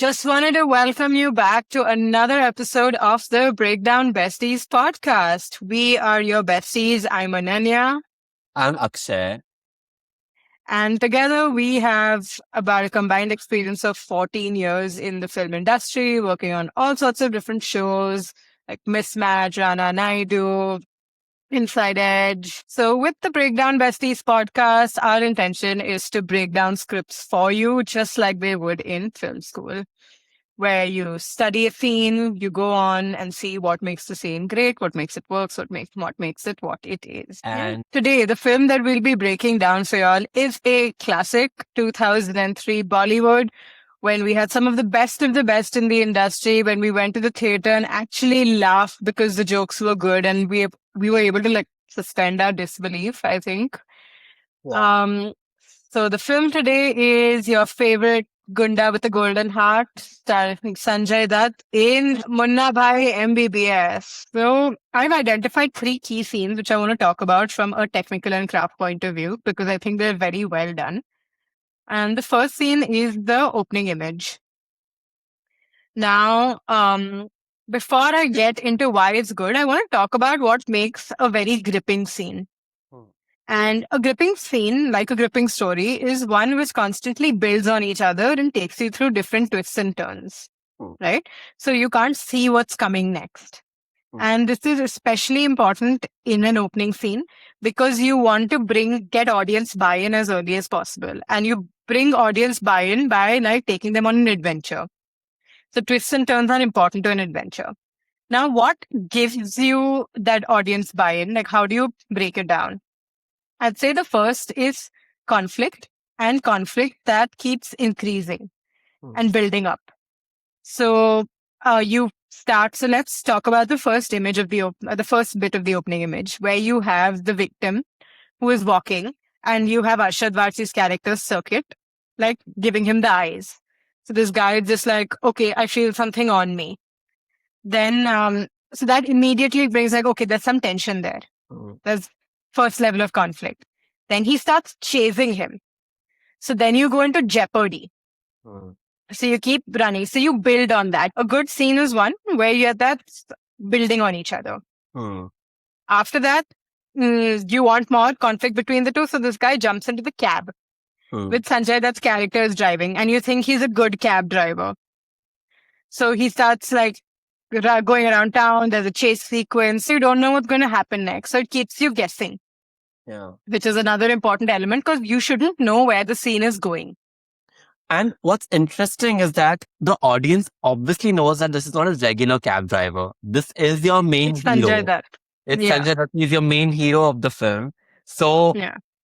Just wanted to welcome you back to another episode of the Breakdown Besties Podcast. We are your besties. I'm Ananya. I'm Akshay. And together we have about a combined experience of 14 years in the film industry, working on all sorts of different shows like Mismatch, Rana Naidu, Inside Edge. So with the Breakdown Besties podcast, our intention is to break down scripts for you, just like they would in film school, where you study a scene, you go on and see what makes the scene great, what makes it work, what makes it what it is. And Today, the film that we'll be breaking down for y'all is a classic 2003 Bollywood, when we had some of the best in the industry, when we went to the theater and actually laughed because the jokes were good and we were able to suspend our disbelief, I think. wow. So the film today is your favorite Gunda with a Golden Heart, starring Sanjay Dutt in Munnabhai M.B.B.S. So I've identified 3 key scenes which I want to talk about from a technical and craft point of view because I think they're very well done. And the first scene is the opening image. Now, before I get into why it's good, I want to talk about what makes a very gripping scene. And a gripping scene, like a gripping story, is one which constantly builds on each other and takes you through different twists and turns, right? So you can't see what's coming next. And this is especially important in an opening scene because you want to get audience buy-in as early as possible. And you bring audience buy-in by taking them on an adventure. So twists and turns are important to an adventure. Now, what gives you that audience buy-in? How do you break it down? I'd say the first is conflict, and conflict that keeps increasing and building up. So so let's talk about the first image of the first bit of the opening image, where you have the victim who is walking and you have Arshad Warsi's character Circuit, giving him the eyes. So this guy is just okay, I feel something on me. Then, so that immediately brings okay, there's some tension there. There's first level of conflict. Then he starts chasing him. So then you go into jeopardy. So you keep running. So you build on that. A good scene is one where you have that building on each other. After that, you want more conflict between the two. So this guy jumps into the cab with Sanjay Dutt's character is driving, and you think he's a good cab driver. So he starts going around town. There's a chase sequence. You don't know what's going to happen next. So it keeps you guessing. Yeah. Which is another important element because you shouldn't know where the scene is going. And what's interesting is that the audience obviously knows that this is not a regular cab driver. This is your main hero. Sanjay Dutt. Sanjay Dutt. He's your main hero of the film. So,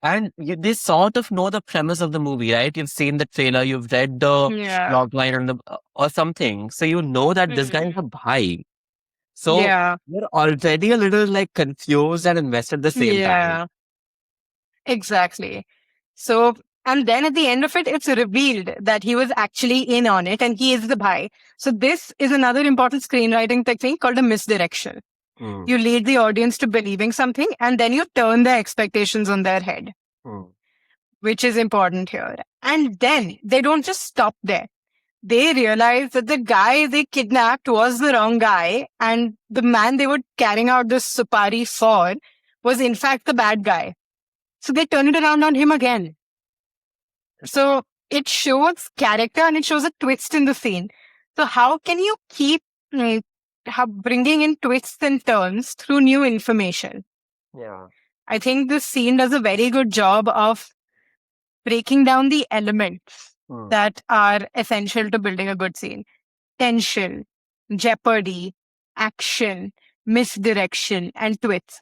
and they sort of know the premise of the movie, right? You've seen the trailer, you've read the log line or something. So you know that this guy is a bhai. So you're already a little confused and invested at the same time. Exactly. So, and then at the end of it, it's revealed that he was actually in on it and he is the bhai. So this is another important screenwriting technique called a misdirection. You lead the audience to believing something and then you turn their expectations on their head, which is important here. And then they don't just stop there. They realize that the guy they kidnapped was the wrong guy and the man they were carrying out this supari for was in fact the bad guy. So they turn it around on him again. So it shows character and it shows a twist in the scene. So how can you keep bringing in twists and turns through new information? I think this scene does a very good job of breaking down the elements that are essential to building a good scene. Tension, jeopardy, action, misdirection, and twists.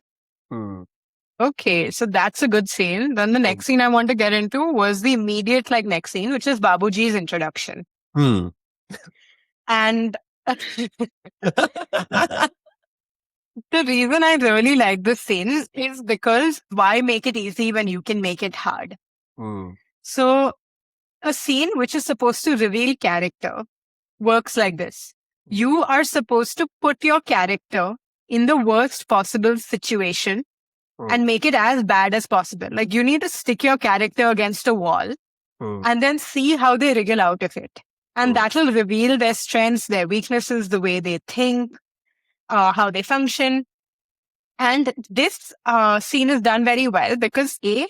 Okay, so that's a good scene. Then the next scene I want to get into was the immediate next scene, which is Babuji's introduction. And the reason I really like this scene is because why make it easy when you can make it hard? So a scene which is supposed to reveal character works like this. You are supposed to put your character in the worst possible situation and make it as bad as possible. You need to stick your character against a wall and then see how they wriggle out of it. And that will reveal their strengths, their weaknesses, the way they think, how they function. And this scene is done very well because they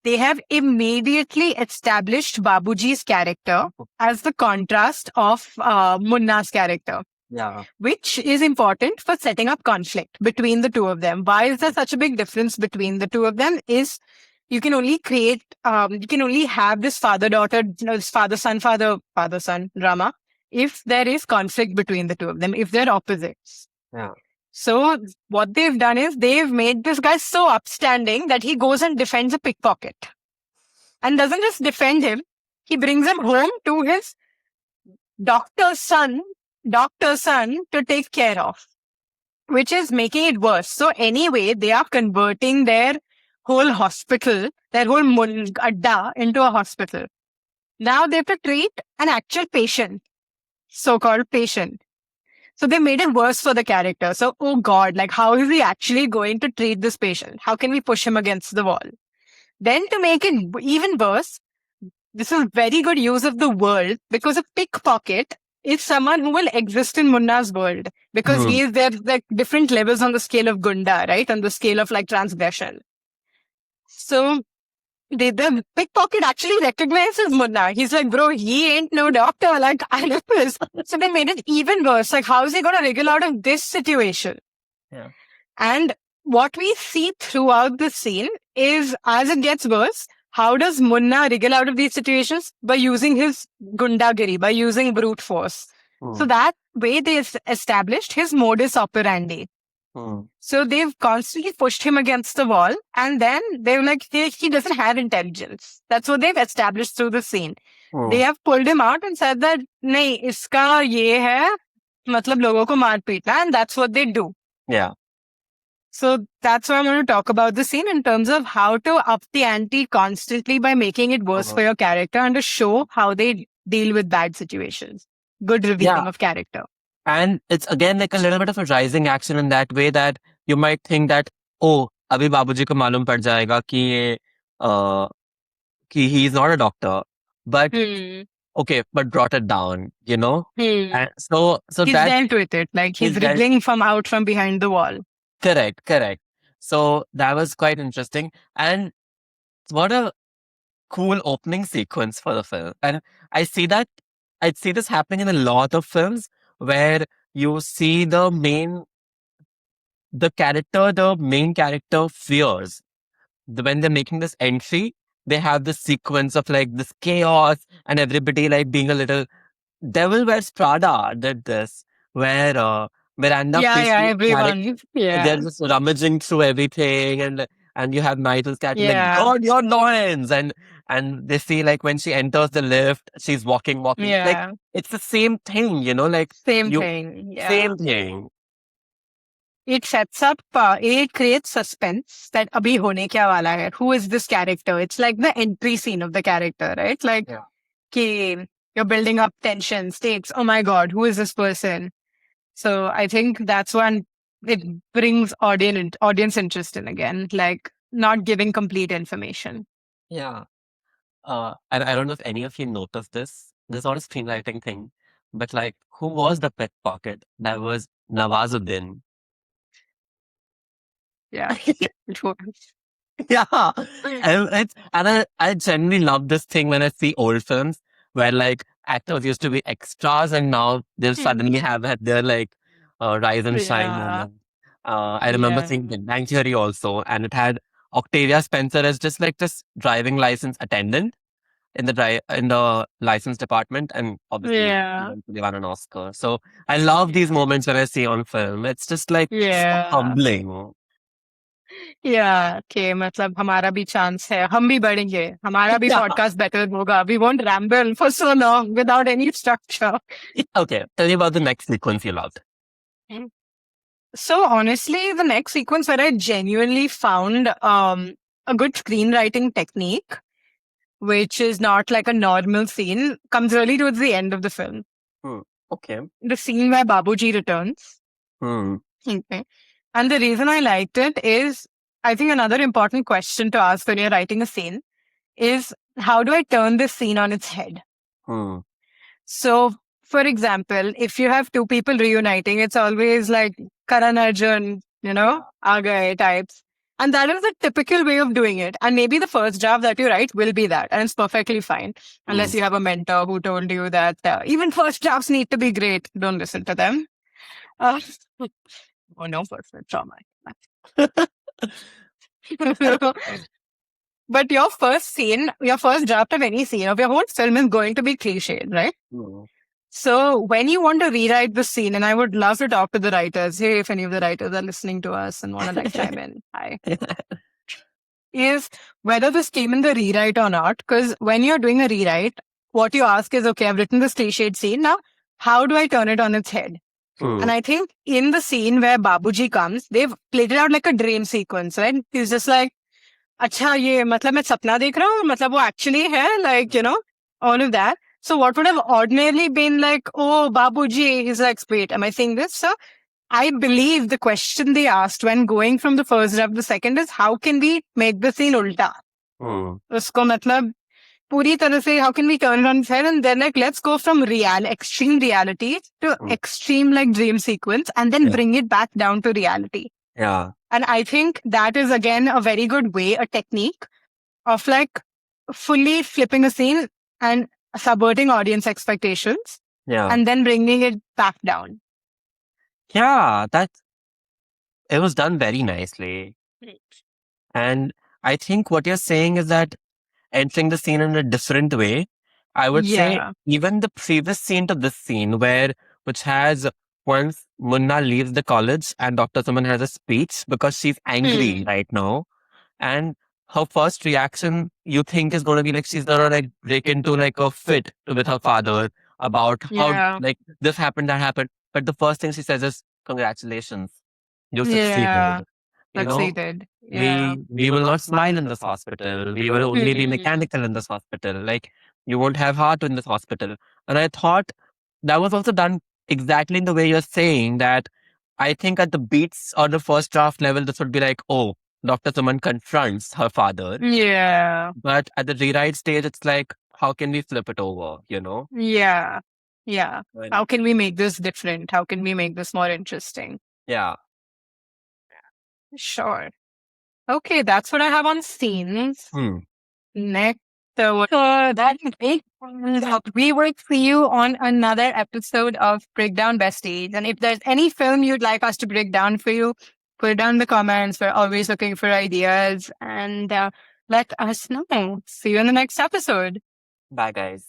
have immediately established Babuji's character as the contrast of Munna's character. Yeah. Which is important for setting up conflict between the two of them. Why is there such a big difference between the two of them? Is you can only have this father-daughter, this father-son drama if there is conflict between the two of them, if they're opposites. Yeah. So what they've done is they've made this guy so upstanding that he goes and defends a pickpocket. And doesn't just defend him, he brings him home to his doctor's son to take care of, which is making it worse. So anyway, they are converting their whole hospital, their whole adda into a hospital. Now they have to treat an actual patient, so-called patient. So they made it worse for the character. So, oh God, like how is he actually going to treat this patient? How can we push him against the wall? Then to make it even worse, this is very good use of the world because a pickpocket is someone who will exist in Munna's world because there's like different levels on the scale of gunda, right? On the scale of like transgression. So the pickpocket actually recognizes Munna. He's like, bro, he ain't no doctor. Like, I know this. So they made it even worse. Like, how is he going to wriggle out of this situation? Yeah. And what we see throughout the scene is as it gets worse, how does Munna wriggle out of these situations? By using his gundagiri, by using brute force. So that way they established his modus operandi. So they've constantly pushed him against the wall, and then they're like, he doesn't have intelligence. That's what they've established through the scene. They have pulled him out and said that, nahi, iska ye hai, matlab logo ko maar peetna, and that's what they do. Yeah. So that's why I'm going to talk about the scene in terms of how to up the ante constantly by making it worse for your character and to show how they deal with bad situations. Good revealing of character. And it's again like a little bit of a rising action in that way that you might think that, oh, abhi babuji ko malum pad jayega ki he's not a doctor. But okay, but brought it down, you know? And so he's dealt with it. Like he's wriggling from behind the wall. Correct. So that was quite interesting. And what a cool opening sequence for the film. And I see this happening in a lot of films where you see the main character fears. When they're making this entry, they have this sequence of like this chaos and everybody like being a little Devil Wears Prada did this, where Miranda everyone. They're just rummaging through everything and you have Nigel's cat like, God, your annoyance. And they see like when she enters the lift, she's walking. Like it's the same thing, you know, like same thing. Same thing. It sets up, it creates suspense that abhi hone kya wala hai. Who is this character? It's like the entry scene of the character, right? Like, you're building up tension, stakes. Oh my God, who is this person? So I think that's when it brings audience interest in again, like not giving complete information. Yeah. And I don't know if any of you noticed this. This is not a screenwriting thing, but like, who was the pickpocket? That was Nawazuddin. Yeah. Yeah. And I genuinely love this thing when I see old films where like actors used to be extras and now they'll suddenly have had their like rise and shine moment. I remember seeing Big Bang Theory also, and it had Octavia Spencer as just like this driving license attendant in the license department, and obviously they won an Oscar. So I love these moments when I see on film. It's just like so humbling. Okay, मतलब हमारा भी chance है, हम भी बढ़ेंगे, हमारा भी podcast better होगा. We won't ramble for so long without any structure. Okay, tell me about the next sequence you loved. So honestly, the next sequence where I genuinely found a good screenwriting technique, which is not like a normal scene, comes really towards the end of the film. Okay. The scene where Babuji returns. Okay. And the reason I liked it is, I think another important question to ask when you're writing a scene is, how do I turn this scene on its head? So, for example, if you have two people reuniting, it's always like Karan Arjun, aa gaye types. And that is the typical way of doing it. And maybe the first draft that you write will be that. And it's perfectly fine. Unless you have a mentor who told you that even first drafts need to be great. Don't listen to them. Uh, oh, no personal trauma. But your first scene, your first draft of any scene of your whole film is going to be cliched, right? So when you want to rewrite the scene, and I would love to talk to the writers, hey, if any of the writers are listening to us and want to like chime in, hi, is whether this came in the rewrite or not. Because when you're doing a rewrite, what you ask is, okay, I've written this cliched scene. Now, how do I turn it on its head? And I think in the scene where Babuji comes, they've played it out like a dream sequence, right? He's just like, अच्छा ये मतलब मैं सपना देख रहा हूँ मतलब वो actually है like all of that. So what would have ordinarily been like, oh Babuji, he's like, wait, am I saying this? So I believe the question they asked when going from the first draft to the second is, how can we make the scene ulta? उसको मतलब पूरी तरह से how can we turn it on its head, and then like let's go from extreme reality to extreme like dream sequence and then bring it back down to reality. Yeah. And I think that is again a very good way, a technique of like fully flipping a scene and subverting audience expectations. Yeah. And then bringing it back down. Yeah, it was done very nicely. And I think what you're saying is that entering the scene in a different way, I would say even the previous scene to this scene which has once Munna leaves the college and Dr. Suman has a speech because she's angry right now. And her first reaction you think is going to be like she's going to like break into like a fit with her father about how like this happened, that happened. But the first thing she says is, congratulations, you succeeded. Succeeded. We will not smile in this hospital. We will only be mechanical in this hospital. Like, you won't have heart in this hospital. And I thought that was also done exactly in the way you're saying that. I think at the beats or the first draft level, this would be like, oh, Dr. Suman confronts her father. Yeah. But at the rewrite stage, it's like, how can we flip it over, Yeah. Yeah. How can we make this different? How can we make this more interesting? Yeah. Sure. Okay, that's what I have on scenes. Next, that we will see you on another episode of Breakdown Besties. And if there's any film you'd like us to break down for you, put it down in the comments. We're always looking for ideas, and let us know. See you in the next episode. Bye, guys.